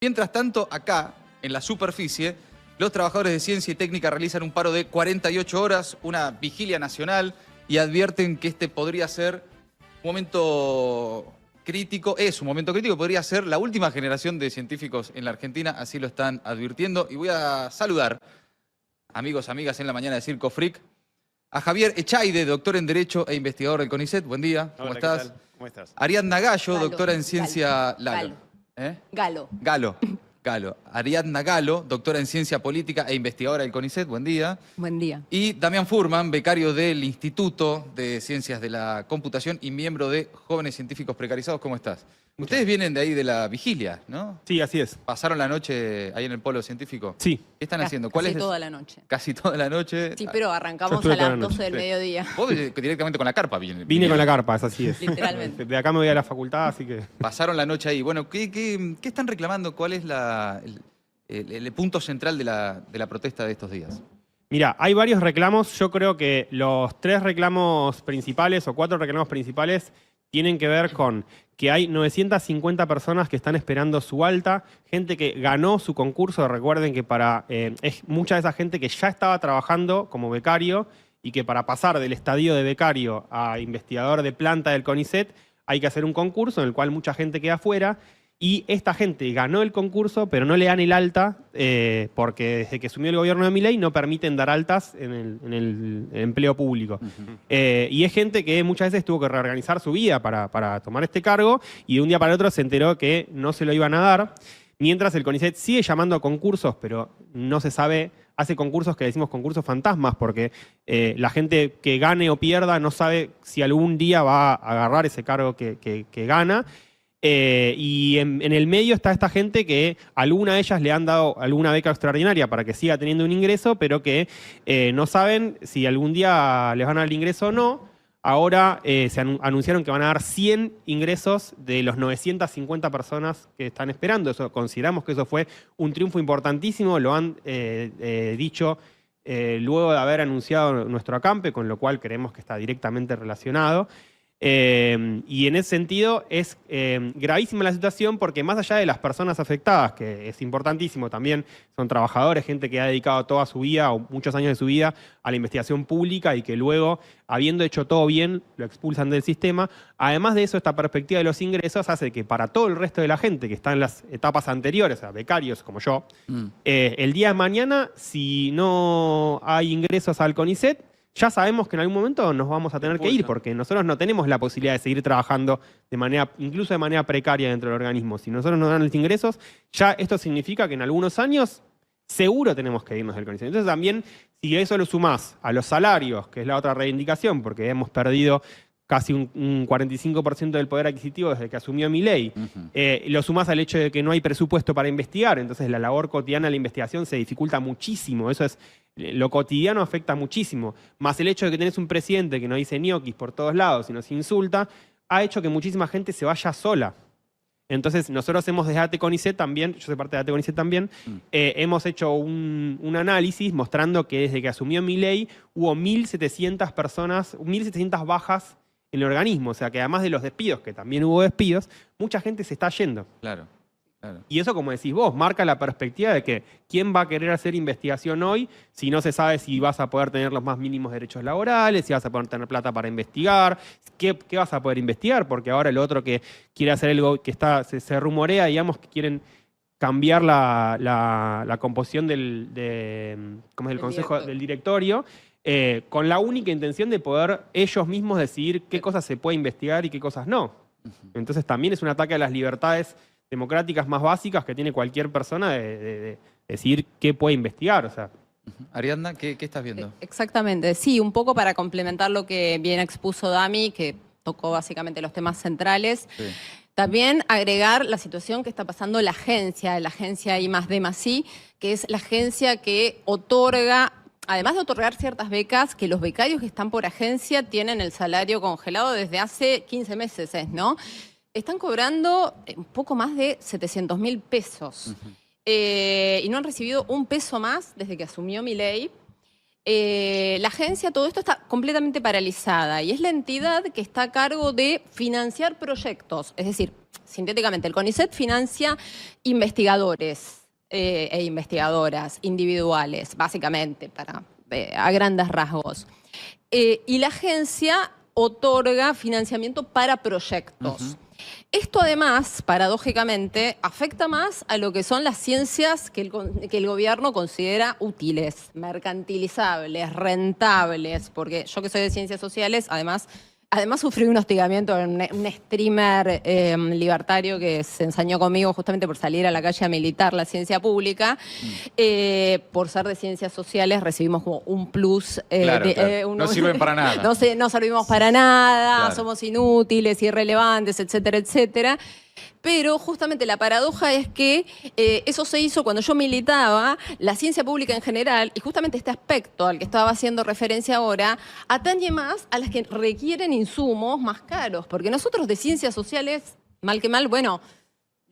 Mientras tanto, acá, en la superficie, los trabajadores de ciencia y técnica realizan un paro de 48 horas, una vigilia nacional, y advierten que este podría ser un momento crítico, podría ser la última generación de científicos en la Argentina, así lo están advirtiendo. Y voy a saludar, amigos, amigas, en la mañana de Circo Freak, a Javier Echaide, doctor en Derecho e investigador del CONICET. Buen día, ¿cómo estás? ¿Qué tal? ¿Cómo estás? Ariadna Gallo, doctora en ciencia... Galo. Ariadna Galo, doctora en Ciencia Política e investigadora del CONICET. Buen día. Buen día. Y Damián Furman, becario del Instituto de Ciencias de la Computación y miembro de Jóvenes Científicos Precarizados. ¿Cómo estás? Ustedes vienen de ahí de la vigilia, ¿no? Sí, así es. ¿Pasaron la noche ahí en el polo científico? Sí. ¿Qué están haciendo? Casi toda la noche. Casi toda la noche. Sí, pero arrancamos Yo a estuve toda las la 12 del noche. mediodía. Vos directamente con la carpa vienen. Vine con la carpa, así es. Literalmente. De acá me voy a la facultad, así que... Pasaron la noche ahí. Bueno, ¿qué están reclamando? ¿Cuál es el punto central de la protesta de estos días? Mira, hay varios reclamos. Yo creo que los 3 reclamos principales o 4 reclamos principales tienen que ver con que hay 950 personas que están esperando su alta, gente que ganó su concurso. Recuerden que es mucha de esa gente que ya estaba trabajando como becario y que para pasar del estadio de becario a investigador de planta del CONICET hay que hacer un concurso en el cual mucha gente queda afuera. Y esta gente ganó el concurso, pero no le dan el alta porque desde que asumió el gobierno de Milei no permiten dar altas en el empleo público. Y es gente que muchas veces tuvo que reorganizar su vida para tomar este cargo y de un día para el otro se enteró que no se lo iban a dar. Mientras el CONICET sigue llamando a concursos, pero no se sabe, hace concursos que decimos concursos fantasmas porque la gente que gane o pierda no sabe si algún día va a agarrar ese cargo que gana. Y en el medio está esta gente que alguna de ellas le han dado alguna beca extraordinaria para que siga teniendo un ingreso, pero que no saben si algún día les van a dar el ingreso o no. Ahora anunciaron que van a dar 100 ingresos de los 950 personas que están esperando. Consideramos que eso fue un triunfo importantísimo, lo han dicho luego de haber anunciado nuestro acampe, con lo cual creemos que está directamente relacionado. Y en ese sentido es gravísima la situación porque más allá de las personas afectadas, que es importantísimo, también son trabajadores, gente que ha dedicado toda su vida o muchos años de su vida a la investigación pública y que luego, habiendo hecho todo bien, lo expulsan del sistema. Además de eso, esta perspectiva de los ingresos hace que para todo el resto de la gente que está en las etapas anteriores, o sea, becarios como yo, el día de mañana, si no hay ingresos al CONICET, ya sabemos que en algún momento nos vamos a tener que ir, porque nosotros no tenemos la posibilidad de seguir trabajando incluso de manera precaria dentro del organismo. Si nosotros nos dan los ingresos, ya esto significa que en algunos años seguro tenemos que irnos del CONICET. Entonces también, si eso lo sumás a los salarios, que es la otra reivindicación, porque hemos perdido casi un 45% del poder adquisitivo desde que asumió Milei, lo sumás al hecho de que no hay presupuesto para investigar, entonces la labor cotidiana de la investigación se dificulta muchísimo. Eso es, lo cotidiano afecta muchísimo. Más el hecho de que tenés un presidente que no dice ñoquis por todos lados y nos insulta, ha hecho que muchísima gente se vaya sola. Entonces nosotros hemos desde AT CONICET también, yo soy parte de AT CONICET también, hemos hecho un análisis mostrando que desde que asumió Milei hubo 1.700 personas, 1.700 bajas en el organismo. O sea que además de los despidos, que también hubo despidos, mucha gente se está yendo. Claro. Y eso, como decís vos, marca la perspectiva de que quién va a querer hacer investigación hoy si no se sabe si vas a poder tener los más mínimos derechos laborales, si vas a poder tener plata para investigar, qué vas a poder investigar, porque ahora lo otro que quiere hacer algo que se rumorea, digamos, que quieren cambiar la composición del consejo del directorio, con la única intención de poder ellos mismos decidir qué cosas se puede investigar y qué cosas no. Entonces también es un ataque a las libertades democráticas más básicas que tiene cualquier persona de decidir qué puede investigar. O sea. Ariadna, ¿qué estás viendo? Exactamente, sí, un poco para complementar lo que bien expuso Dami, que tocó básicamente los temas centrales. Sí. También agregar la situación que está pasando la agencia I+D+I, que es la agencia que otorga, además de otorgar ciertas becas, que los becarios que están por agencia tienen el salario congelado desde hace 15 meses, ¿no? Están cobrando un poco más de 700.000 pesos y no han recibido un peso más desde que asumió Milei. La agencia, todo esto está completamente paralizada y es la entidad que está a cargo de financiar proyectos. Es decir, sintéticamente, el CONICET financia investigadores e investigadoras individuales, básicamente, a grandes rasgos. Y la agencia otorga financiamiento para proyectos. Esto además, paradójicamente, afecta más a lo que son las ciencias que el gobierno considera útiles, mercantilizables, rentables, porque yo que soy de ciencias sociales, además sufrí un hostigamiento en un streamer libertario que se ensañó conmigo justamente por salir a la calle a militar la ciencia pública. Por ser de ciencias sociales recibimos como un plus. Claro. No sirven para nada. No servimos para nada, Claro. somos inútiles, irrelevantes, etcétera, etcétera. Pero justamente la paradoja es que eso se hizo cuando yo militaba, la ciencia pública en general, y justamente este aspecto al que estaba haciendo referencia ahora, atañe más a las que requieren insumos más caros. Porque nosotros de ciencias sociales, mal que mal, bueno,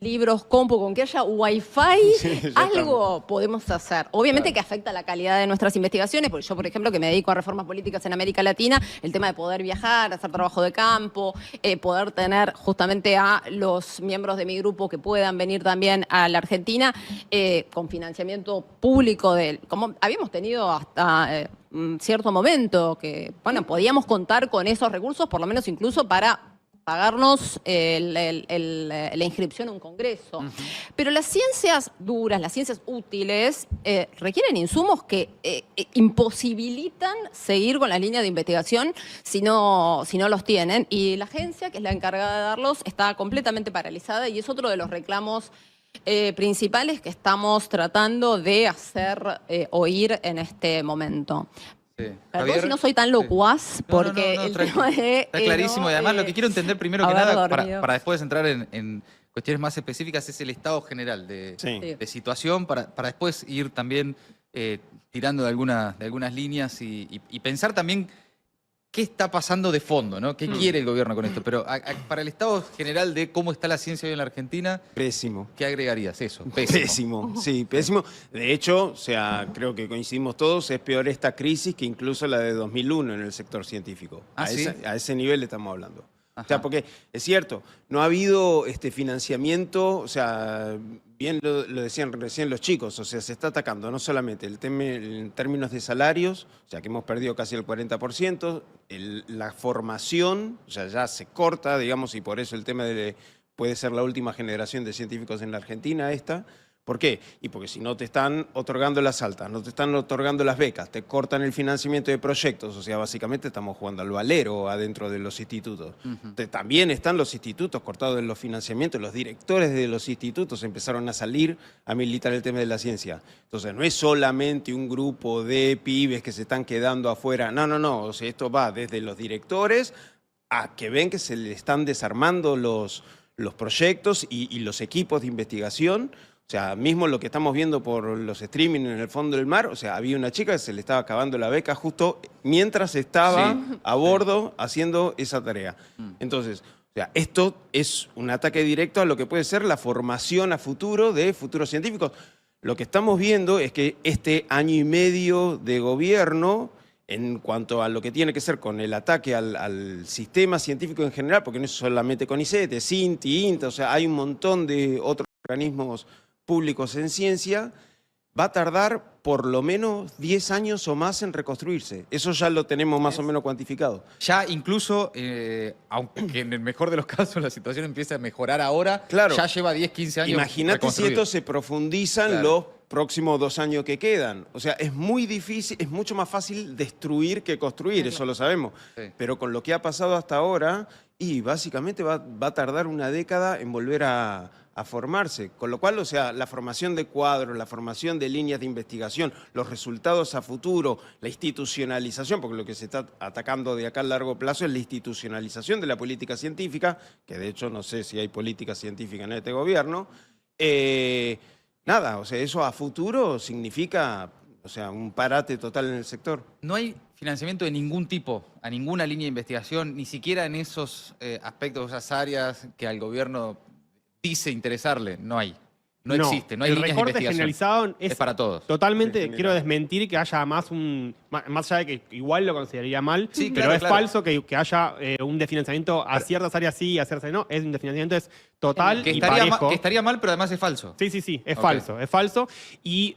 libros, compu, con que haya wifi, algo podemos hacer. Obviamente que afecta la calidad de nuestras investigaciones, porque yo, por ejemplo, que me dedico a reformas políticas en América Latina, el tema de poder viajar, hacer trabajo de campo, poder tener justamente a los miembros de mi grupo que puedan venir también a la Argentina con financiamiento público, como habíamos tenido hasta cierto momento, que bueno, podíamos contar con esos recursos, por lo menos incluso para pagarnos la inscripción a un congreso. Pero las ciencias duras, las ciencias útiles, requieren insumos que imposibilitan seguir con las líneas de investigación si no los tienen. Y la agencia, que es la encargada de darlos, está completamente paralizada y es otro de los reclamos principales que estamos tratando de hacer oír en este momento. Sí. Perdón Javier, si no soy tan locuaz, porque el tema de... está clarísimo. Y además lo que quiero entender primero que haber nada, dormido. para después entrar en cuestiones más específicas, es el estado general de situación, para después ir también tirando de algunas líneas y pensar también qué está pasando de fondo, ¿no? ¿Qué quiere el gobierno con esto? Pero para el estado general de cómo está la ciencia hoy en la Argentina, Pésimo. ¿qué agregarías? Eso, Pésimo, sí, pésimo. De hecho, o sea, creo que coincidimos todos, es peor esta crisis que incluso la de 2001 en el sector científico. ¿Ah, sí? A ese nivel estamos hablando. Ajá. O sea, porque es cierto, no ha habido financiamiento, o sea, bien lo decían recién los chicos, o sea, se está atacando no solamente el tema en términos de salarios, o sea, que hemos perdido casi el 40%, la formación, o sea, ya se corta, digamos, y por eso el tema puede ser la última generación de científicos en la Argentina esta. ¿Por qué? Y porque si no te están otorgando las altas, no te están otorgando las becas, te cortan el financiamiento de proyectos, o sea, básicamente estamos jugando al valero adentro de los institutos. También están los institutos cortados en los financiamientos, los directores de los institutos empezaron a salir a militar el tema de la ciencia. Entonces, no es solamente un grupo de pibes que se están quedando afuera, no, o sea, esto va desde los directores a que ven que se le están desarmando los proyectos y los equipos de investigación. O sea, mismo lo que estamos viendo por los streaming en el fondo del mar, o sea, había una chica que se le estaba acabando la beca justo mientras estaba a bordo haciendo esa tarea. Entonces, o sea, esto es un ataque directo a lo que puede ser la formación a futuro de futuros científicos. Lo que estamos viendo es que este año y medio de gobierno, en cuanto a lo que tiene que ser con el ataque al sistema científico en general, porque no es solamente CONICET, es INTI, INTA, o sea, hay un montón de otros organismos públicos en ciencia, va a tardar por lo menos 10 años o más en reconstruirse. Eso ya lo tenemos más o menos cuantificado. Ya incluso, aunque en el mejor de los casos la situación empieza a mejorar ahora, Claro. ya lleva 10, 15 años. Imagínate si esto se profundiza en Claro. los próximos 2 años que quedan. O sea, es muy difícil, es mucho más fácil destruir que construir, eso lo sabemos. Sí. Pero con lo que ha pasado hasta ahora, y básicamente va a tardar una década en volver a formarse. Con lo cual, o sea, la formación de cuadros, la formación de líneas de investigación, los resultados a futuro, la institucionalización, porque lo que se está atacando de acá a largo plazo es la institucionalización de la política científica, que de hecho no sé si hay política científica en este gobierno. Nada, o sea, eso a futuro significa, o sea, un parate total en el sector. No hay financiamiento de ningún tipo a ninguna línea de investigación, ni siquiera en esos aspectos, esas áreas que al gobierno dice interesarle. No hay. No existe. No hay el líneas de recorte investigación. generalizado Es para todos. Totalmente, Sí, quiero desmentir que haya más un Más allá de que igual lo consideraría mal, Sí, pero claro, es claro. falso que haya un desfinanciamiento a ciertas áreas sí y a ciertas no. Es un desfinanciamiento es total Que y estaría, parejo. que estaría mal, pero además es falso. Sí, es Ok. falso, es falso. Y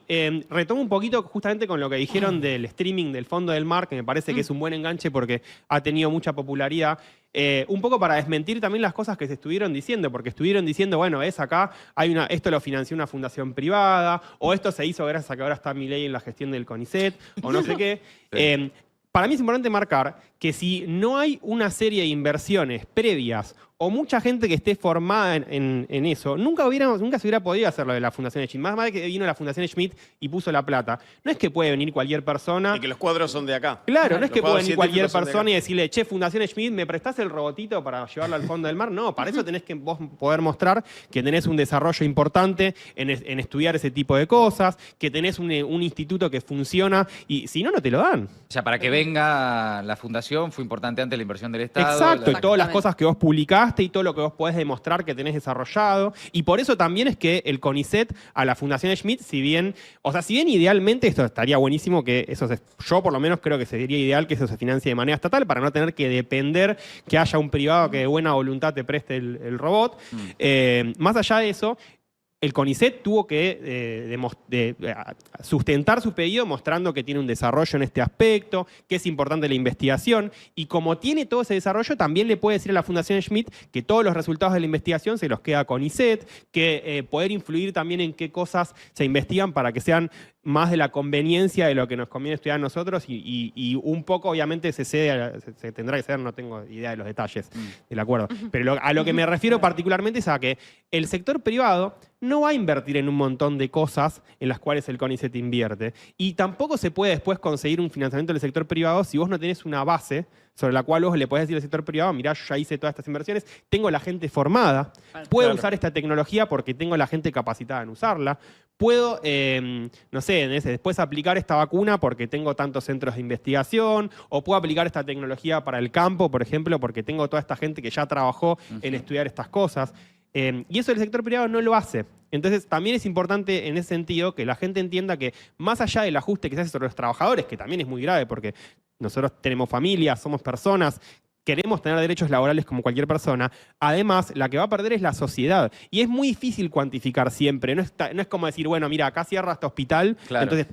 retomo un poquito justamente con lo que dijeron del streaming del Fondo del Mar, que me parece que es un buen enganche porque ha tenido mucha popularidad. Un poco para desmentir también las cosas que se estuvieron diciendo, porque estuvieron diciendo, bueno, acá esto lo financió una fundación privada, o esto se hizo gracias a que ahora está Milei en la gestión del CONICET, o no sé qué. Sí. Para mí es importante marcar que si no hay una serie de inversiones previas o mucha gente que esté formada en eso, nunca se hubiera podido hacer lo de la Fundación Schmidt. Más de que vino la Fundación Schmidt y puso la plata. No es que puede venir cualquier persona. Y que los cuadros son de acá. Claro, no es Los que pueda cuadros venir cualquier científicos son de persona y acá. decirle, che, Fundación Schmidt, ¿me prestás el robotito para llevarlo al fondo del mar? No, para eso tenés que vos poder mostrar que tenés un desarrollo importante en estudiar ese tipo de cosas, que tenés un instituto que funciona, y si no, no te lo dan. O sea, para que venga la fundación fue importante antes la inversión del Estado. Exacto, y la- todas las Exactamente. cosas que vos publicaste y todo lo que vos podés demostrar que tenés desarrollado. Y por eso también es que el CONICET a la Fundación Schmidt, si bien idealmente esto estaría buenísimo que yo por lo menos creo que sería ideal que eso se financie de manera estatal para no tener que depender que haya un privado que de buena voluntad te preste el robot. Más allá de eso, el CONICET tuvo que sustentar su pedido mostrando que tiene un desarrollo en este aspecto, que es importante la investigación, y como tiene todo ese desarrollo, también le puede decir a la Fundación Schmidt que todos los resultados de la investigación se los queda a CONICET, que poder influir también en qué cosas se investigan para que sean más de la conveniencia de lo que nos conviene estudiar a nosotros y un poco obviamente se tendrá que ceder, no tengo idea de los detalles del acuerdo, pero a lo que me refiero particularmente es a que el sector privado no va a invertir en un montón de cosas en las cuales el CONICET invierte. Y tampoco se puede después conseguir un financiamiento del sector privado si vos no tenés una base sobre la cual vos le podés decir al sector privado, mirá, yo ya hice todas estas inversiones, tengo la gente formada, puedo Claro. usar esta tecnología porque tengo la gente capacitada en usarla, puedo, no sé, después aplicar esta vacuna porque tengo tantos centros de investigación, o puedo aplicar esta tecnología para el campo, por ejemplo, porque tengo toda esta gente que ya trabajó en estudiar estas cosas. Y eso el sector privado no lo hace. Entonces también es importante en ese sentido que la gente entienda que más allá del ajuste que se hace sobre los trabajadores, que también es muy grave porque nosotros tenemos familias, somos personas, queremos tener derechos laborales como cualquier persona, además la que va a perder es la sociedad. Y es muy difícil cuantificar siempre. No es como decir, bueno, mira, acá cierra este hospital, Claro. entonces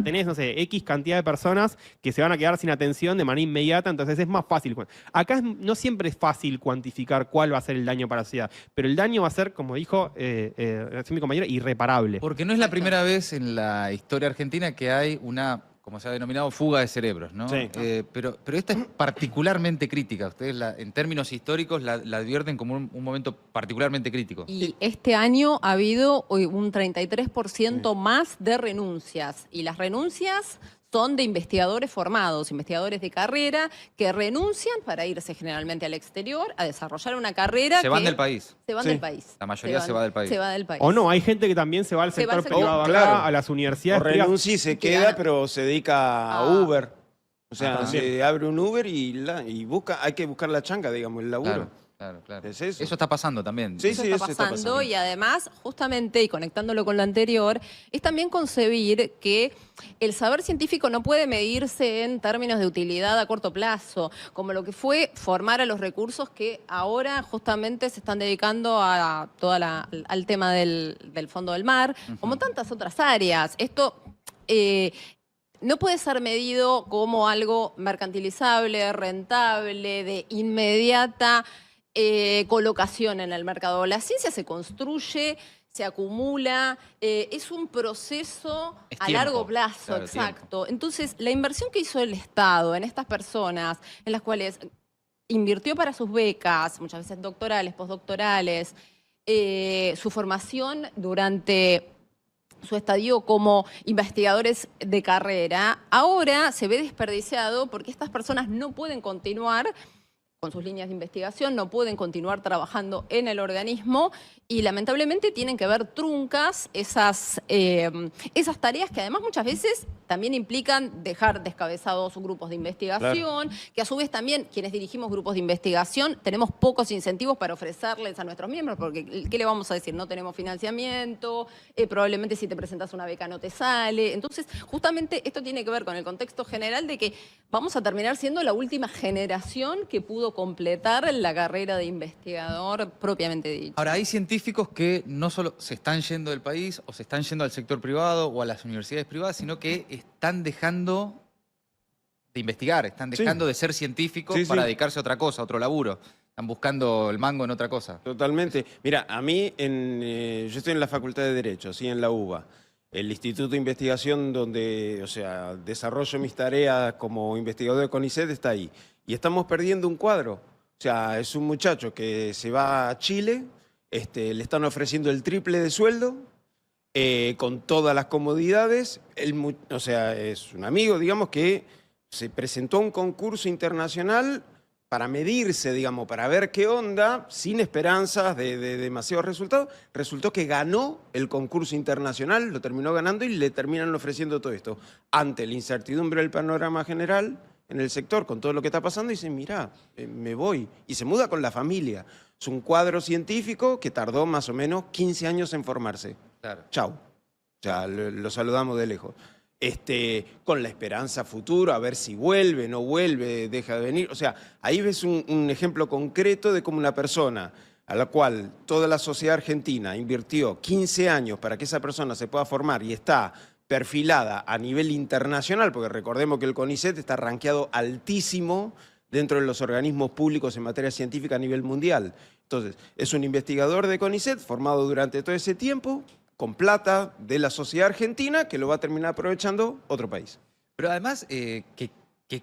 tenés, no sé, X cantidad de personas que se van a quedar sin atención de manera inmediata, entonces es más fácil. Acá no siempre es fácil cuantificar cuál va a ser el daño para la sociedad, pero el daño va a ser, como dijo mi compañero, irreparable. Porque no es la primera vez en la historia argentina que hay una, como se ha denominado, fuga de cerebros, ¿no? Sí. Pero esta es particularmente crítica. Ustedes, en términos históricos, la advierten como un momento particularmente crítico. Y este año ha habido un 33% más de renuncias. Y las renuncias son de investigadores formados, investigadores de carrera, que renuncian para irse generalmente al exterior a desarrollar una carrera. Se van del país. Se van Sí. del país. La mayoría se va del país. Se va del país. O no, hay gente que también se va al Se va sector al sector privado acá, privado. a las O universidades privadas. renuncia y se Que queda, gana. pero se dedica a Ah. Uber. O sea, también. se abre un Uber y busca, hay que buscar la changa, digamos, el laburo. Claro. Es eso. Eso está pasando también. Sí, Eso sí, está eso está pasando pasando. y además, justamente, y conectándolo con lo anterior, es también concebir que el saber científico no puede medirse en términos de utilidad a corto plazo, como lo que fue formar a los recursos que ahora justamente se están dedicando a al tema del fondo del mar, como tantas otras áreas. Esto no puede ser medido como algo mercantilizable, rentable, de inmediata colocación en el mercado. La ciencia se construye, se acumula, es un proceso Es a tiempo, largo plazo, claro, exacto. Entonces, la inversión que hizo el Estado en estas personas, en las cuales invirtió para sus becas, muchas veces doctorales, postdoctorales, su formación durante su estadio como investigadores de carrera, ahora se ve desperdiciado porque estas personas no pueden continuar con sus líneas de investigación, no pueden continuar trabajando en el organismo y lamentablemente tienen que ver truncas esas tareas que además muchas veces también implican dejar descabezados grupos de investigación, que a su vez también quienes dirigimos grupos de investigación tenemos pocos incentivos para ofrecerles a nuestros miembros, porque ¿qué le vamos a decir? No tenemos financiamiento, probablemente si te presentas una beca no te sale. Entonces, justamente esto tiene que ver con el contexto general de que vamos a terminar siendo la última generación que pudo completar la carrera de investigador propiamente dicho. Ahora, hay científicos que no solo se están yendo del país o se están yendo al sector privado o a las universidades privadas, sino que están dejando de investigar, están dejando de ser científicos para dedicarse a otra cosa, a otro laburo. Están buscando el mango en otra cosa. Totalmente. Mira, a mí, yo estoy en la Facultad de Derecho, sí, en la UBA. El instituto de investigación donde, o sea, desarrollo mis tareas como investigador de CONICET está ahí. Y estamos perdiendo un cuadro. O sea, es un muchacho que se va a Chile, le están ofreciendo el triple de sueldo, con todas las comodidades. O sea, es un amigo, digamos, que se presentó a un concurso internacional para medirse, digamos, para ver qué onda, sin esperanzas de demasiados resultados. Resultó que ganó el concurso internacional, lo terminó ganando y le terminan ofreciendo todo esto. Ante la incertidumbre del panorama general en el sector, con todo lo que está pasando, dicen, mirá, me voy. Y se muda con la familia. Es un cuadro científico que tardó más o menos 15 años en formarse. Claro. Chau. O sea, lo saludamos de lejos. Con la esperanza futura, a ver si vuelve, no vuelve, deja de venir. O sea, ahí ves un ejemplo concreto de cómo una persona a la cual toda la sociedad argentina invirtió 15 años para que esa persona se pueda formar y está perfilada a nivel internacional, porque recordemos que el CONICET está rankeado altísimo dentro de los organismos públicos en materia científica a nivel mundial. Entonces, es un investigador de CONICET formado durante todo ese tiempo, con plata de la sociedad argentina, que lo va a terminar aprovechando otro país. Pero además, que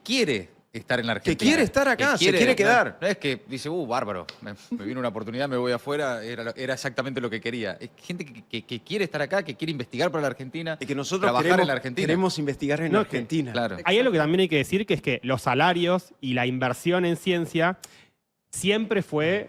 quiere estar en la Argentina. Que quiere estar acá, se quiere quedar. No es que dice, bárbaro, me vino una oportunidad, me voy afuera, era exactamente lo que quería. Es gente que quiere estar acá, que quiere investigar para la Argentina, y que nosotros trabajar en la Argentina. Queremos investigar en Argentina. Claro. Hay algo que también hay que decir, que es que los salarios y la inversión en ciencia siempre fue,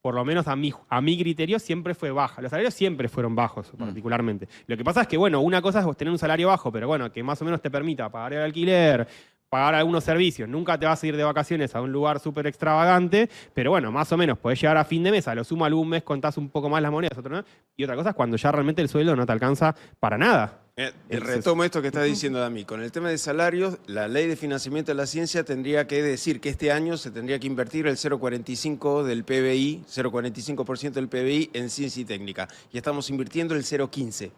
por lo menos a mi criterio, siempre fue baja. Los salarios siempre fueron bajos, particularmente. Lo que pasa es que, bueno, una cosa es tener un salario bajo, pero bueno, que más o menos te permita pagar el alquiler, pagar algunos servicios. Nunca te vas a ir de vacaciones a un lugar súper extravagante, pero bueno, más o menos podés llegar a fin de mes, a lo sumo algún mes contás un poco más las monedas, otro no. Y otra cosa es cuando ya realmente el sueldo no te alcanza para nada. Retomo esto que está diciendo Dami. Con el tema de salarios, la ley de financiamiento de la ciencia tendría que decir que este año se tendría que invertir el 0,45% del PBI, 0,45% del PBI en ciencia y técnica. Y estamos invirtiendo el 0,15%. O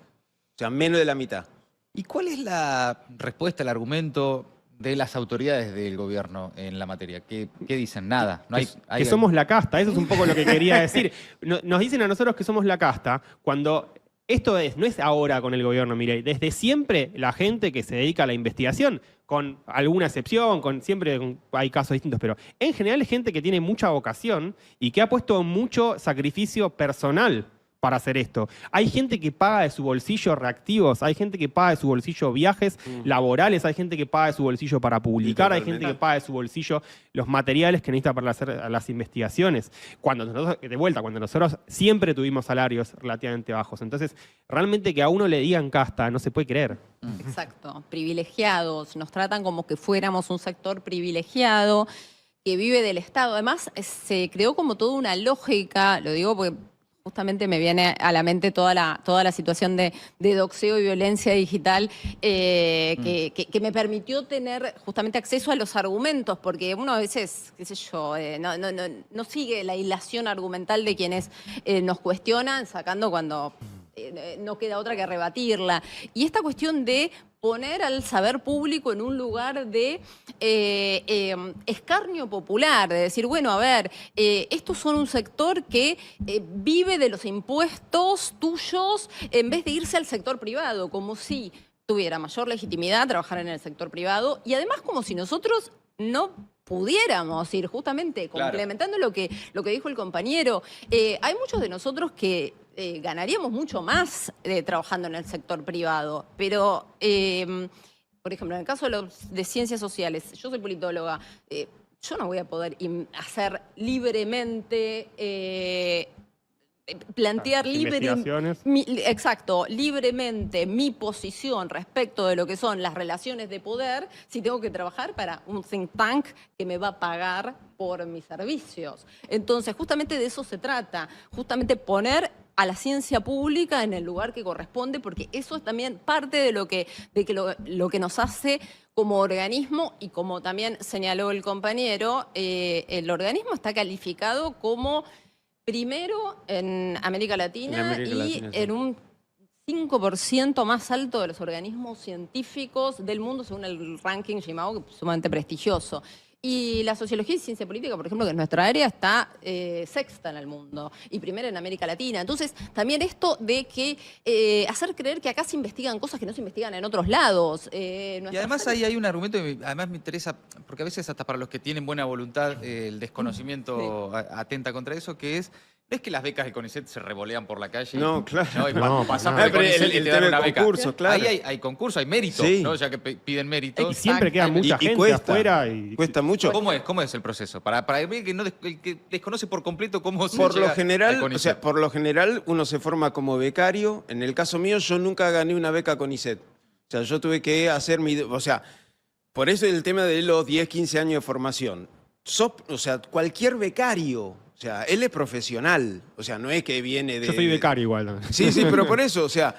sea, menos de la mitad. ¿Y cuál es la respuesta, el argumento de las autoridades del gobierno en la materia? ¿Qué dicen? Nada. No hay somos la casta, eso es un poco lo que quería decir. Nos dicen a nosotros que somos la casta cuando... Esto no es ahora con el gobierno Milei. Desde siempre la gente que se dedica a la investigación, con alguna excepción, siempre hay casos distintos, pero en general es gente que tiene mucha vocación y que ha puesto mucho sacrificio personal para hacer esto. Hay gente que paga de su bolsillo reactivos, hay gente que paga de su bolsillo viajes laborales, hay gente que paga de su bolsillo para publicar, hay gente que paga de su bolsillo los materiales que necesita para hacer las investigaciones. Cuando nosotros siempre tuvimos salarios relativamente bajos. Entonces, realmente que a uno le digan casta no se puede creer. Exacto, privilegiados, nos tratan como que fuéramos un sector privilegiado que vive del Estado. Además, se creó como toda una lógica, lo digo porque justamente me viene a la mente toda la situación de doxeo y violencia digital que me permitió tener justamente acceso a los argumentos, porque uno a veces, qué sé yo, no sigue la hilación argumental de quienes nos cuestionan, sacando cuando no queda otra que rebatirla. Y esta cuestión de poner al saber público en un lugar de escarnio popular, de decir, bueno, a ver, estos son un sector que vive de los impuestos tuyos en vez de irse al sector privado, como si tuviera mayor legitimidad trabajar en el sector privado y además como si nosotros no pudiéramos ir justamente complementando lo que dijo el compañero. Hay muchos de nosotros que ganaríamos mucho más trabajando en el sector privado, pero, por ejemplo, en el caso de ciencias sociales, yo soy politóloga, yo no voy a poder hacer libremente, plantear Investigaciones. libremente mi posición respecto de lo que son las relaciones de poder si tengo que trabajar para un think tank que me va a pagar por mis servicios. Entonces, justamente de eso se trata, justamente poner a la ciencia pública en el lugar que corresponde, porque eso es también parte de lo que nos hace como organismo, y como también señaló el compañero, el organismo está calificado como primero en América Latina sí. en un 5% más alto de los organismos científicos del mundo, según el ranking Jimao, que es sumamente prestigioso. Y la sociología y ciencia política, por ejemplo, que es nuestra área, está sexta en el mundo y primera en América Latina. Entonces, también esto de que hacer creer que acá se investigan cosas que no se investigan en otros lados. Y además ahí hay un argumento que además me interesa, porque a veces hasta para los que tienen buena voluntad el desconocimiento atenta contra eso, que es... No es que las becas de CONICET se revolean por la calle. No, claro. ¿no? Y No, pasás no. por el Pero CONICET y el te dan tema una de beca. concursos, claro. Ahí hay concurso, hay mérito, Sí. ¿no? Ya que piden mérito. Y siempre queda mucha Y gente cuesta. afuera. Y Cuesta mucho. ¿Cómo es el proceso? Para el que, el que desconoce por completo cómo se Por llega lo general, al o CONICET. sea, por lo general uno se forma como becario. En el caso mío, yo nunca gané una beca CONICET. O sea, yo tuve que hacer o sea, por eso el tema de los 10, 15 años de formación. O sea, cualquier becario, o sea, él es profesional. O sea, no es que viene de... yo soy becario igual también. Sí, sí, pero por eso, o sea,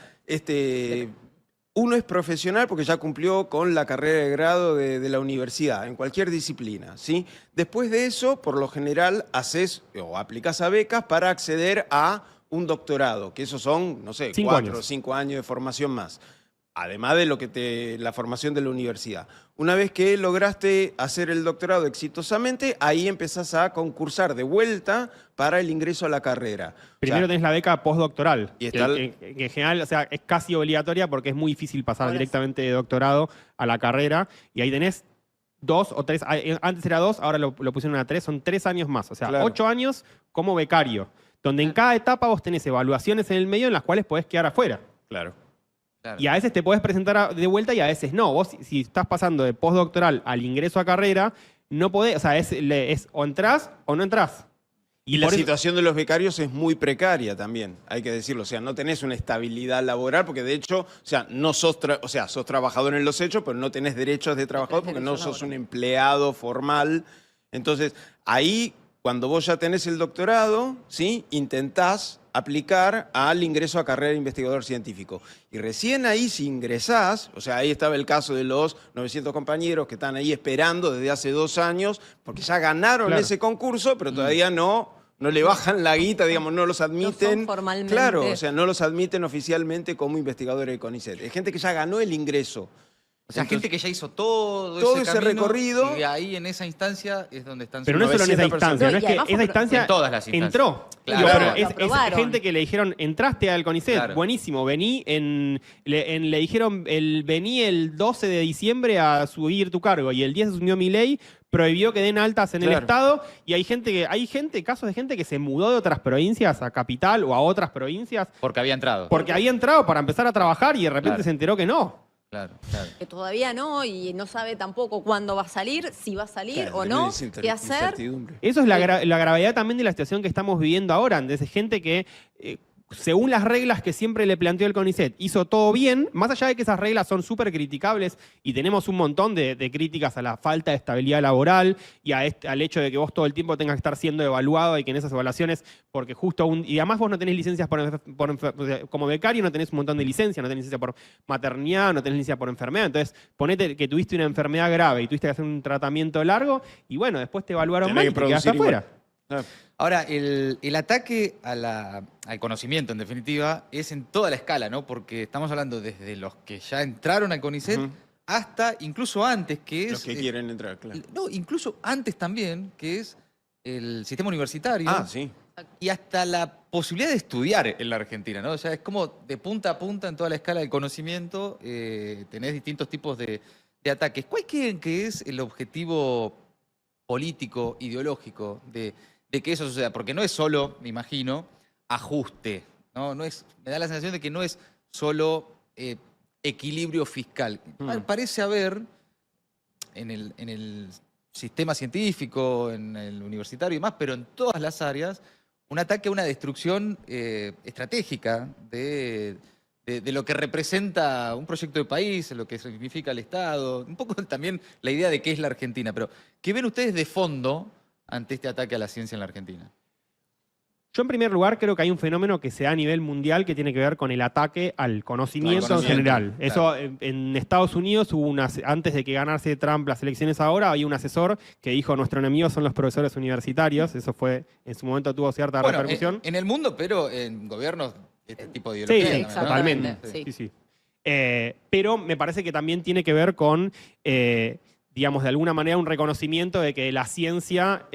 uno es profesional porque ya cumplió con la carrera de grado de la universidad, en cualquier disciplina, ¿sí? Después de eso, por lo general, haces o aplicás a becas para acceder a un doctorado, que esos son, no sé, 4 o 5 años de formación más. Además de lo que la formación de la universidad. Una vez que lograste hacer el doctorado exitosamente, ahí empezás a concursar de vuelta para el ingreso a la carrera. Primero tenés la beca postdoctoral, Y está que en general, o sea, es casi obligatoria porque es muy difícil pasar Ahora directamente de doctorado a la carrera. Y ahí tenés 2 o 3, antes era 2, ahora lo pusieron a 3, son 3 años más. O sea, Claro. 8 años como becario, donde en cada etapa vos tenés evaluaciones en el medio en las cuales podés quedar afuera. Claro. Y a veces te podés presentar de vuelta y a veces no. Vos, si estás pasando de postdoctoral al ingreso a carrera, no podés, o sea, es o entrás o no entrás. Y la por eso- situación de los becarios es muy precaria también, hay que decirlo. O sea, no tenés una estabilidad laboral porque de hecho, o sea, no sos, sos trabajador en los hechos, pero no tenés derechos de trabajador porque no sos un empleado formal. Entonces, ahí, cuando vos ya tenés el doctorado, ¿sí? Intentás aplicar al ingreso a carrera de investigador científico. Y recién ahí, si ingresás, o sea, ahí estaba el caso de los 900 compañeros que están ahí esperando desde hace 2 años, porque ya ganaron Claro. ese concurso, pero todavía no le bajan la guita, digamos, no los admiten. formalmente. Claro, o sea, no los admiten oficialmente como investigadores de CONICET. Es gente que ya ganó el ingreso. O sea, Entonces, gente que ya hizo todo todo ese ese camino, recorrido. y ahí en esa instancia es donde están... Pero no es solo en esa 900 personas. instancia, no No, es y que además esa fue instancia en todas las instancias. entró. Claro. Digo, pero Lo es aprobaron. gente que le dijeron, entraste al CONICET, Claro. buenísimo, le dijeron, vení el 12 de diciembre a subir tu cargo, y el 10 asumió mi ley, prohibió que den altas en el Claro. Estado, y hay casos de gente que se mudó de otras provincias a Capital o a otras provincias, Porque había entrado. porque había entrado para empezar a trabajar y de repente Claro. se enteró que no. Claro, claro. Que todavía no, y no sabe tampoco cuándo va a salir, si va a salir Claro, o no, es qué hacer. incertidumbre. Eso es la gravedad también de la situación que estamos viviendo ahora, de gente que, según las reglas que siempre le planteó el CONICET, hizo todo bien, más allá de que esas reglas son súper criticables y tenemos un montón de críticas a la falta de estabilidad laboral y al hecho de que vos todo el tiempo tengas que estar siendo evaluado y que en esas evaluaciones, porque y además vos no tenés licencias como becario, no tenés un montón de licencias, no tenés licencia por maternidad, no tenés licencia por enfermedad, entonces ponete que tuviste una enfermedad grave y tuviste que hacer un tratamiento largo y bueno, después te evaluaron Tenés mal que y te quedaste producir igual. afuera. Claro. Ahora, el ataque al conocimiento, en definitiva, es en toda la escala, ¿no? Porque estamos hablando desde los que ya entraron al CONICET Ujú. hasta incluso antes, que es... Los que quieren entrar, claro. No, incluso antes también, que es el sistema universitario. Ah, sí. Y hasta la posibilidad de estudiar en la Argentina, ¿no? O sea, es como de punta a punta en toda la escala del conocimiento, tenés distintos tipos de ataques. ¿Cuál creen que es el objetivo político, ideológico de que eso suceda? Porque no es solo, me imagino, ajuste, ¿no? Me da la sensación de que no es solo equilibrio fiscal. Parece haber en el sistema científico, en el universitario y demás, pero en todas las áreas, un ataque a una destrucción estratégica de lo que representa un proyecto de país, lo que significa el Estado, un poco también la idea de qué es la Argentina. Pero, ¿qué ven ustedes de fondo ante este ataque a la ciencia en la Argentina? Yo, en primer lugar, creo que hay un fenómeno que se da a nivel mundial que tiene que ver con el ataque al conocimiento en general. Claro. Eso, en Estados Unidos, hubo antes de que ganase Trump las elecciones ahora, había un asesor que dijo: nuestro enemigo son los profesores universitarios. Eso fue, en su momento tuvo cierta repercusión. En el mundo, pero en gobiernos, este tipo de Sí, ideología. sí, ¿no? totalmente. Sí. Pero me parece que también tiene que ver con, digamos, de alguna manera un reconocimiento de que la ciencia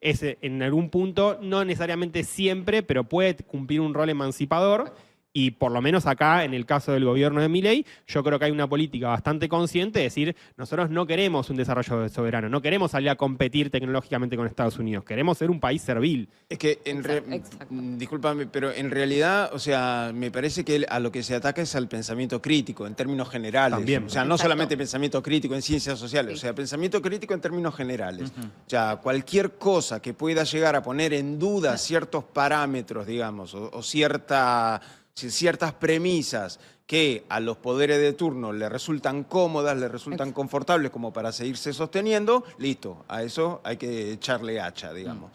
es en algún punto, no necesariamente siempre, pero puede cumplir un rol emancipador. Y por lo menos acá, en el caso del gobierno de Milei, yo creo que hay una política bastante consciente de decir: nosotros no queremos un desarrollo soberano, no queremos salir a competir tecnológicamente con Estados Unidos, queremos ser un país servil. Es que, Exacto. discúlpame, pero en realidad, o sea, me parece que a lo que se ataca es al pensamiento crítico, en términos generales. También. O sea, no Exacto. solamente pensamiento crítico en ciencias sociales, Sí. o sea, pensamiento crítico en términos generales. O sea, cualquier cosa que pueda llegar a poner en duda ciertos parámetros, digamos, o ciertas premisas que a los poderes de turno le resultan cómodas, le resultan confortables como para seguirse sosteniendo, listo, a eso hay que echarle hacha, digamos.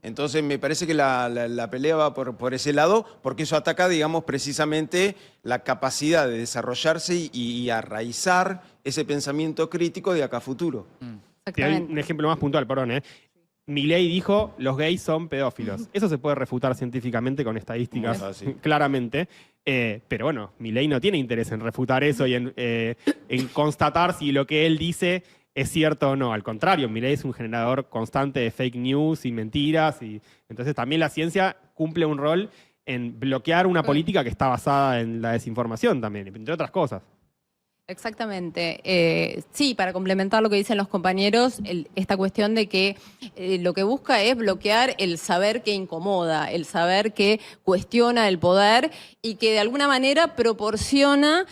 Entonces me parece que la pelea va por ese lado, porque eso ataca, digamos, precisamente la capacidad de desarrollarse y arraizar ese pensamiento crítico de acá a futuro. Te doy Exactamente. un ejemplo más puntual, perdón. Milei dijo: los gays son pedófilos. Eso se puede refutar científicamente con estadísticas, Muy fácil. claramente. Pero bueno, Milei no tiene interés en refutar eso y en constatar si lo que él dice es cierto o no. Al contrario, Milei es un generador constante de fake news y mentiras. Y entonces también la ciencia cumple un rol en bloquear una política que está basada en la desinformación también, entre otras cosas. Exactamente. Sí, para complementar lo que dicen los compañeros, esta cuestión de que lo que busca es bloquear el saber que incomoda, el saber que cuestiona el poder y que de alguna manera proporciona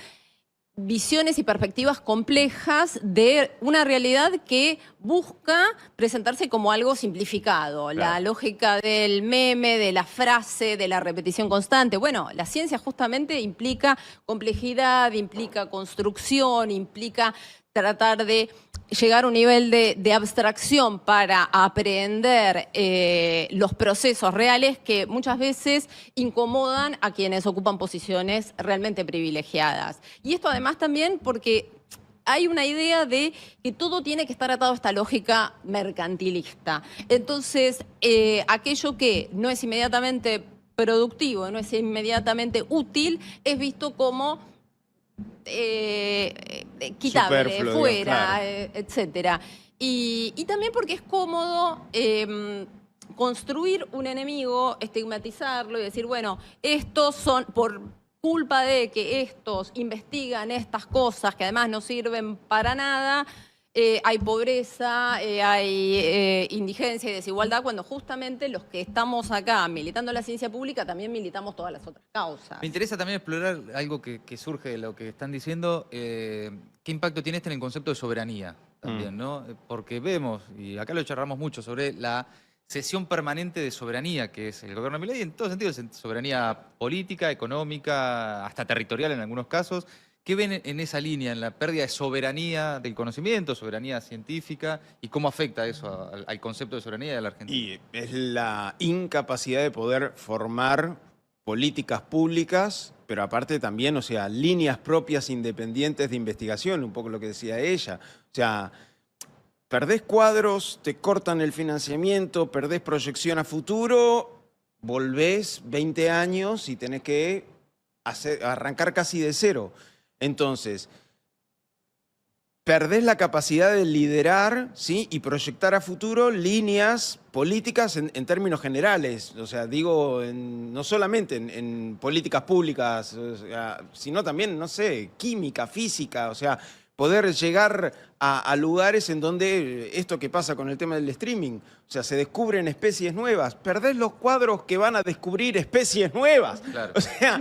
visiones y perspectivas complejas de una realidad que busca presentarse como algo simplificado. Claro. La lógica del meme, de la frase, de la repetición constante. Bueno, la ciencia justamente implica complejidad, implica construcción, implica tratar de llegar a un nivel de abstracción para aprender los procesos reales que muchas veces incomodan a quienes ocupan posiciones realmente privilegiadas. Y esto además también porque hay una idea de que todo tiene que estar atado a esta lógica mercantilista. Entonces, aquello que no es inmediatamente productivo, no es inmediatamente útil, es visto como quitable, Superfluo, fuera, claro. etcétera. Y también porque es cómodo construir un enemigo, estigmatizarlo y decir: bueno, estos son por culpa de que estos investigan estas cosas que además no sirven para nada. Hay pobreza, hay indigencia y desigualdad, cuando justamente los que estamos acá militando la ciencia pública también militamos todas las otras causas. Me interesa también explorar algo que surge de lo que están diciendo. ¿Qué impacto tiene en el concepto de soberanía también, no? Porque vemos, y acá lo charlamos mucho, sobre la cesión permanente de soberanía que es el gobierno de Milei, en todos sentidos, soberanía política, económica, hasta territorial en algunos casos. ¿Qué ven en esa línea, en la pérdida de soberanía del conocimiento, soberanía científica, y cómo afecta eso al concepto de soberanía de la Argentina? Y es la incapacidad de poder formar políticas públicas, pero aparte también, o sea, líneas propias independientes de investigación, un poco lo que decía ella. O sea, perdés cuadros, te cortan el financiamiento, perdés proyección a futuro, volvés 20 años y tenés que arrancar casi de cero. Entonces, perdés la capacidad de liderar, ¿sí? Y proyectar a futuro líneas políticas en términos generales. O sea, digo, no solamente en políticas públicas, o sea, sino también, no sé, química, física, o sea, poder llegar a lugares en donde esto que pasa con el tema del streaming, o sea, se descubren especies nuevas. Perdés los cuadros que van a descubrir especies nuevas. Claro. O sea,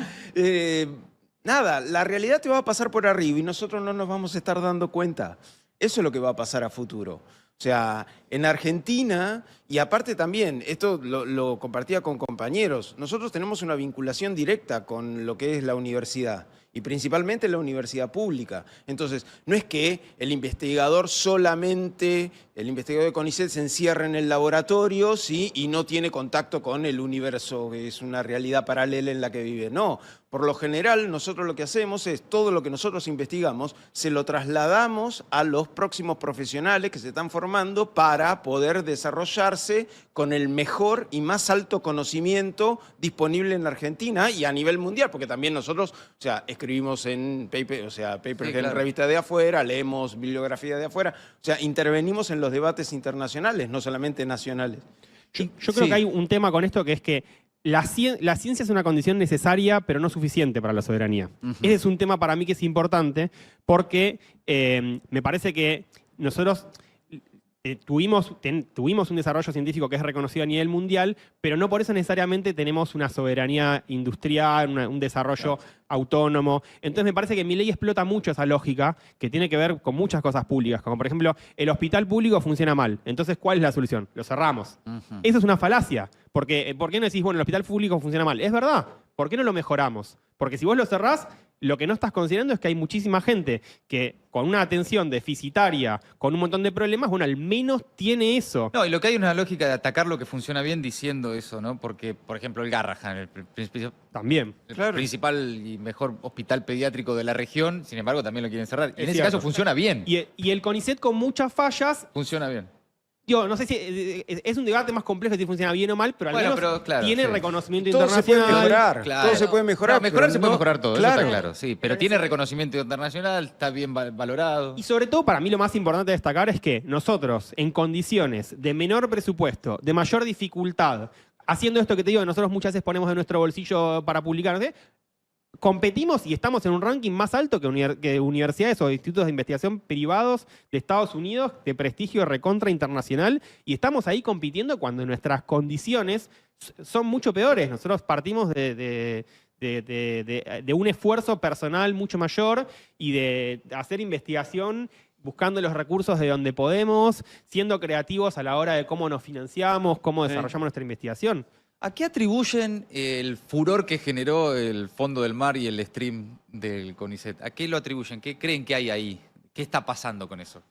nada, la realidad te va a pasar por arriba y nosotros no nos vamos a estar dando cuenta. Eso es lo que va a pasar a futuro. O sea, en Argentina, y aparte también, esto lo compartía con compañeros, nosotros tenemos una vinculación directa con lo que es la universidad, y principalmente la universidad pública. Entonces, no es que el investigador de CONICET se encierra en el laboratorio, ¿sí? Y no tiene contacto con el universo, que es una realidad paralela en la que vive. No, por lo general nosotros lo que hacemos es todo lo que nosotros investigamos, se lo trasladamos a los próximos profesionales que se están formando para poder desarrollarse con el mejor y más alto conocimiento disponible en la Argentina y a nivel mundial, porque también nosotros, o sea, escribimos en papers Sí, en claro. revistas de afuera, leemos bibliografía de afuera, o sea, intervenimos en los debates internacionales, no solamente nacionales. Yo creo Sí. que hay un tema con esto que es que la ciencia es una condición necesaria, pero no suficiente para la soberanía. Ese es un tema para mí que es importante porque me parece que nosotros tuvimos un desarrollo científico que es reconocido a nivel mundial, pero no por eso necesariamente tenemos una soberanía industrial, un desarrollo autónomo. Entonces me parece que mi ley explota mucho esa lógica que tiene que ver con muchas cosas públicas, como por ejemplo, el hospital público funciona mal. Entonces, ¿cuál es la solución? Lo cerramos. Eso es una falacia. Porque, ¿por qué no decís, bueno, el hospital público funciona mal? Es verdad. ¿Por qué no lo mejoramos? Porque si vos lo cerrás, lo que no estás considerando es que hay muchísima gente que con una atención deficitaria, con un montón de problemas, bueno, al menos tiene eso. No, y lo que hay es una lógica de atacar lo que funciona bien diciendo eso, ¿no? Porque, por ejemplo, el Garrahan, También. el principal y mejor hospital pediátrico de la región, sin embargo, también lo quieren cerrar. Y Es en ese cierto. caso funciona bien. Y el CONICET con muchas fallas, Funciona bien. digo, no sé si es un debate más complejo si funciona bien o mal, pero al Bueno, menos pero claro, tiene sí. reconocimiento Todo se puede internacional. mejorar, Claro. todo se puede mejorar. No, mejorar pero se puede no- mejorar todo, claro. eso está claro, sí. Pero tiene reconocimiento internacional, está bien valorado. Y sobre todo, para mí lo más importante de destacar es que nosotros, en condiciones de menor presupuesto, de mayor dificultad, haciendo esto que te digo, nosotros muchas veces ponemos de nuestro bolsillo para publicar, ¿no? Competimos y estamos en un ranking más alto que universidades o institutos de investigación privados de Estados Unidos de prestigio recontra internacional, y estamos ahí compitiendo cuando nuestras condiciones son mucho peores. Nosotros partimos de un esfuerzo personal mucho mayor y de hacer investigación buscando los recursos de donde podemos, siendo creativos a la hora de cómo nos financiamos, cómo desarrollamos nuestra investigación. ¿A qué atribuyen el furor que generó el Fondo del Mar y el stream del CONICET? ¿A qué lo atribuyen? ¿Qué creen que hay ahí? ¿Qué está pasando con eso?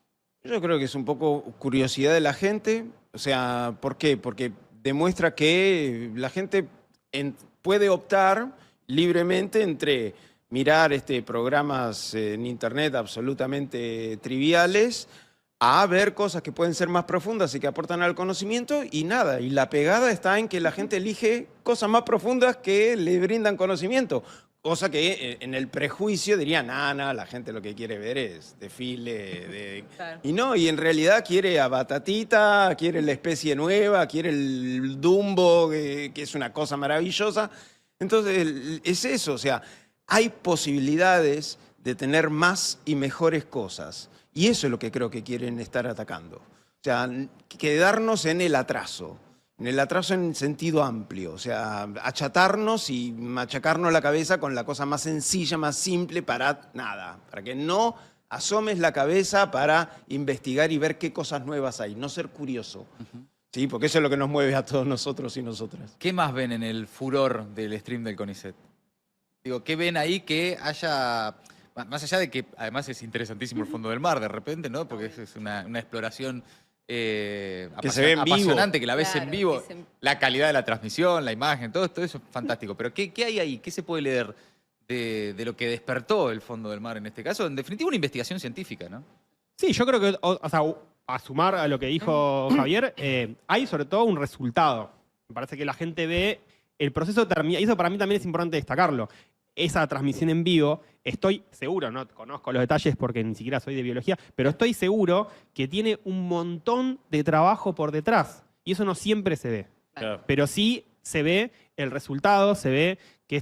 Yo creo que es un poco curiosidad de la gente. O sea, ¿por qué? Porque demuestra que la gente puede optar libremente entre mirar programas en internet absolutamente triviales a ver cosas que pueden ser más profundas y que aportan al conocimiento y nada. Y la pegada está en que la gente elige cosas más profundas que le brindan conocimiento. Cosa que en el prejuicio dirían, la gente lo que quiere ver es desfile. Claro. Y no, y en realidad quiere a Batatita, quiere la especie nueva, quiere el Dumbo, que es una cosa maravillosa. Entonces, es eso, o sea, hay posibilidades de tener más y mejores cosas. Y eso es lo que creo que quieren estar atacando. O sea, quedarnos en el atraso en sentido amplio. O sea, achatarnos y machacarnos la cabeza con la cosa más sencilla, más simple para nada. Para que no asomes la cabeza para investigar y ver qué cosas nuevas hay. No ser curioso. Sí, porque eso es lo que nos mueve a todos nosotros y nosotras. ¿Qué más ven en el furor del stream del CONICET? Digo, ¿qué ven ahí que haya... Más allá de que además es interesantísimo el fondo del mar de repente, ¿no? Porque es una exploración se ve en vivo. apasionante, que la ves Claro, en vivo. que se- La calidad de la transmisión, la imagen, todo eso es fantástico. Pero ¿qué hay ahí? ¿Qué se puede leer de lo que despertó el fondo del mar en este caso? En definitiva, una investigación científica, ¿no? Sí, yo creo que, o sea, a sumar a lo que dijo Javier, hay sobre todo un resultado. Me parece que la gente ve el proceso termina, y eso para mí también es importante destacarlo. Esa transmisión en vivo, estoy seguro, no conozco los detalles porque ni siquiera soy de biología, pero estoy seguro que tiene un montón de trabajo por detrás. Y eso no siempre se ve. Claro. Pero sí se ve el resultado, se ve que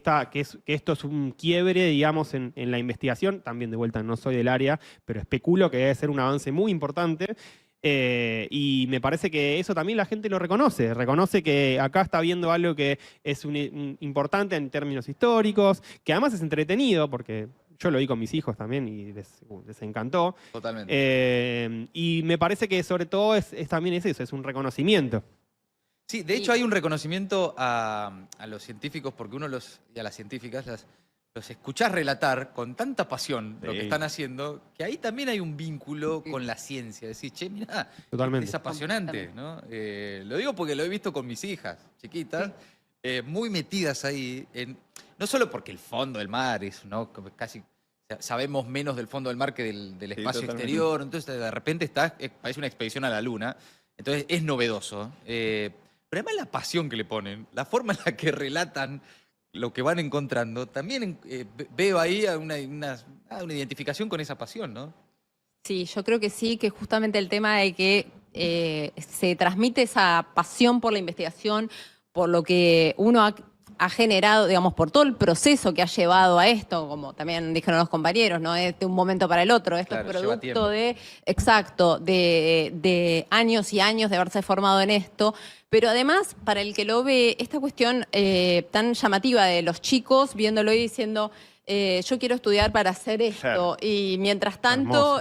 esto es un quiebre, digamos, en la investigación. También, de vuelta, no soy del área, pero especulo que debe ser un avance muy importante. Y me parece que eso también la gente lo reconoce. Reconoce que acá está viendo algo que es importante en términos históricos, que además es entretenido, porque yo lo vi con mis hijos también y les encantó. Totalmente. Y me parece que sobre todo también es eso, es un reconocimiento. Sí, de hecho hay un reconocimiento a los científicos porque y a las científicas los escuchás relatar con tanta pasión lo que están haciendo, que ahí también hay un vínculo con la ciencia. Decís, che, mirá, Totalmente. es apasionante, ¿no? Lo digo porque lo he visto con mis hijas chiquitas, muy metidas ahí, no solo porque el fondo del mar es, ¿no? Casi sabemos menos del fondo del mar que del espacio exterior, entonces de repente parece una expedición a la luna, entonces es novedoso. Pero además la pasión que le ponen, la forma en la que relatan lo que van encontrando, también veo ahí una identificación con esa pasión, ¿no? Sí, yo creo que sí, que justamente el tema de que se transmite esa pasión por la investigación, por lo que uno ha generado, digamos, por todo el proceso que ha llevado a esto, como también dijeron los compañeros, no es de un momento para el otro, esto Claro, es lleva producto tiempo. de años y años de haberse formado en esto, pero además, para el que lo ve, esta cuestión tan llamativa de los chicos viéndolo y diciendo, yo quiero estudiar para hacer esto, Claro. y mientras tanto,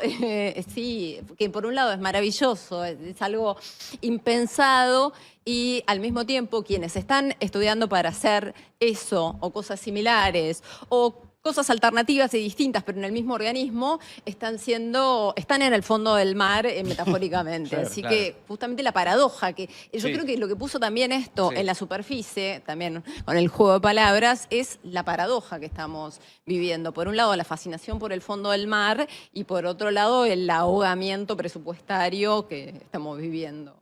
sí, que por un lado es maravilloso, es algo impensado, y al mismo tiempo quienes están estudiando para hacer eso, o cosas similares, o cosas alternativas y distintas, pero en el mismo organismo, están en el fondo del mar, metafóricamente. Claro, Así claro. que justamente la paradoja, que yo Sí. creo que lo que puso también esto Sí. en la superficie, también con el juego de palabras, es la paradoja que estamos viviendo. Por un lado, la fascinación por el fondo del mar, y por otro lado, el ahogamiento presupuestario que estamos viviendo.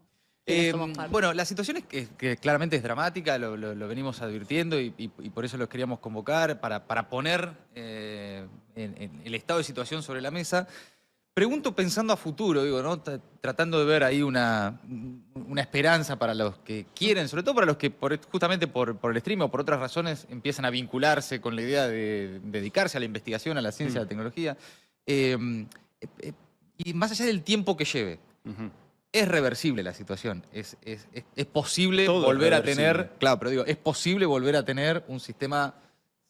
quienes somos parte. Bueno, la situación es que claramente es dramática, lo venimos advirtiendo y por eso los queríamos convocar, para poner en el estado de situación sobre la mesa. Pregunto pensando a futuro, digo, ¿no? Tratando de ver ahí una esperanza para los que quieren, sobre todo para los que justamente por el stream o por otras razones empiezan a vincularse con la idea de dedicarse a la investigación, a la ciencia, a la tecnología. Y más allá del tiempo que lleve. Es reversible la situación, es posible Todo volver es a tener, reversible. claro, pero digo, es posible volver a tener un sistema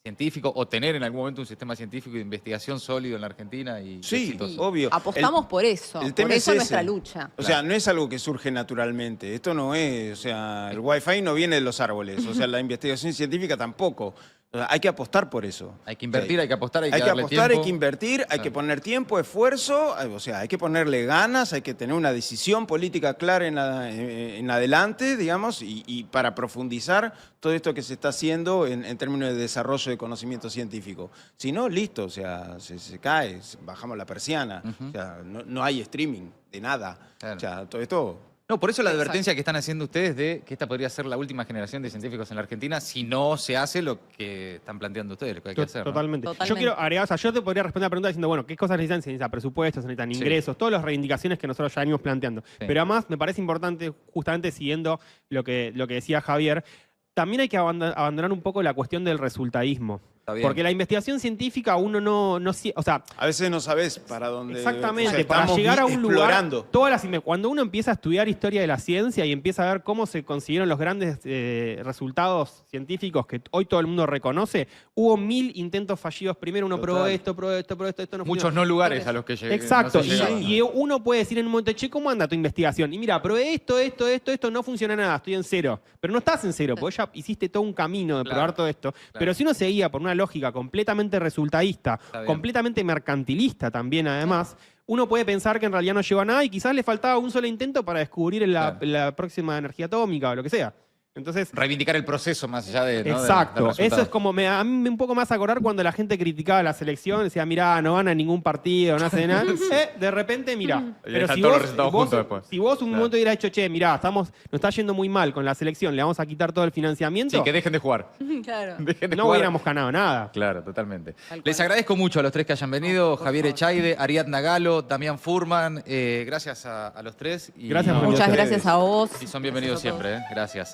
científico o tener en algún momento un sistema científico de investigación sólido en la Argentina y Sí, exitoso. obvio. Apostamos por eso, el por tema eso es nuestra ese. lucha. O sea, no es algo que surge naturalmente. Esto no es, o sea, el Wi-Fi no viene de los árboles. O sea, la investigación científica tampoco. O sea, hay que apostar por eso. Hay que invertir, O sea, hay que apostar, hay hay que que darle apostar, tiempo. hay que invertir, hay que poner tiempo, esfuerzo, o sea, hay que ponerle ganas, hay que tener una decisión política clara en adelante, digamos, y para profundizar todo esto que se está haciendo en términos de desarrollo de conocimiento científico. Si no, listo, o sea, se cae, bajamos la persiana, o sea, no hay streaming de nada. Claro. O sea, todo esto... No, por eso la Exacto. advertencia que están haciendo ustedes de que esta podría ser la última generación de científicos en la Argentina si no se hace lo que están planteando ustedes, lo que hay que hacer, ¿no? Totalmente. Yo Totalmente. quiero agregar, o sea, yo te podría responder la pregunta diciendo, bueno, ¿qué cosas necesitan? Se necesitan presupuestos, se necesitan Sí. ingresos, todas las reivindicaciones que nosotros ya venimos planteando. Sí. Pero además me parece importante, justamente siguiendo lo que decía Javier, también hay que abandonar un poco la cuestión del resultadismo. Está bien. Porque la investigación científica uno no o sea, A veces no sabes para dónde... exactamente, o sea, para estamos llegar a un explorando. lugar, cuando uno empieza a estudiar historia de la ciencia y empieza a ver cómo se consiguieron los grandes resultados científicos que hoy todo el mundo reconoce, hubo 1000 intentos fallidos. Primero uno probó Total. esto no Muchos funcionó. no lugares a los que llegué. Exacto, no se llegaba. y uno puede decir en un momento, che, ¿cómo anda tu investigación? Y mira, probé esto, no funciona nada, estoy en cero. Pero no estás en cero, porque ya hiciste todo un camino de Claro, probar todo esto. Pero si uno seguía por una lógica completamente resultadista, bien. completamente mercantilista también además, uno puede pensar que en realidad no llegó a nada y quizás le faltaba un solo intento para descubrir la próxima energía atómica o lo que sea. Entonces, Reivindicar el proceso más allá de. ¿No? exacto. del Eso resultado. es como, a mí un poco más acordar cuando la gente criticaba la selección, decía, mirá, no gana ningún partido, no hace nada. De repente, mirá. Pero están si todos los vos, resultados juntos después. si vos un Claro. momento hubieras dicho, che, mirá, nos está yendo muy mal con la selección, le vamos a quitar todo el financiamiento, Sí, que dejen de jugar. Claro. Dejen de no jugar. hubiéramos ganado nada. Claro, totalmente. Tal cual. Les agradezco mucho a los tres que hayan venido, No, por Javier favor. Echaide, Ariadna Galo, Damián Furman, gracias a los tres. Y, Gracias por Muchas ustedes. gracias a vos. y son bienvenidos Gracias a todos. siempre, gracias.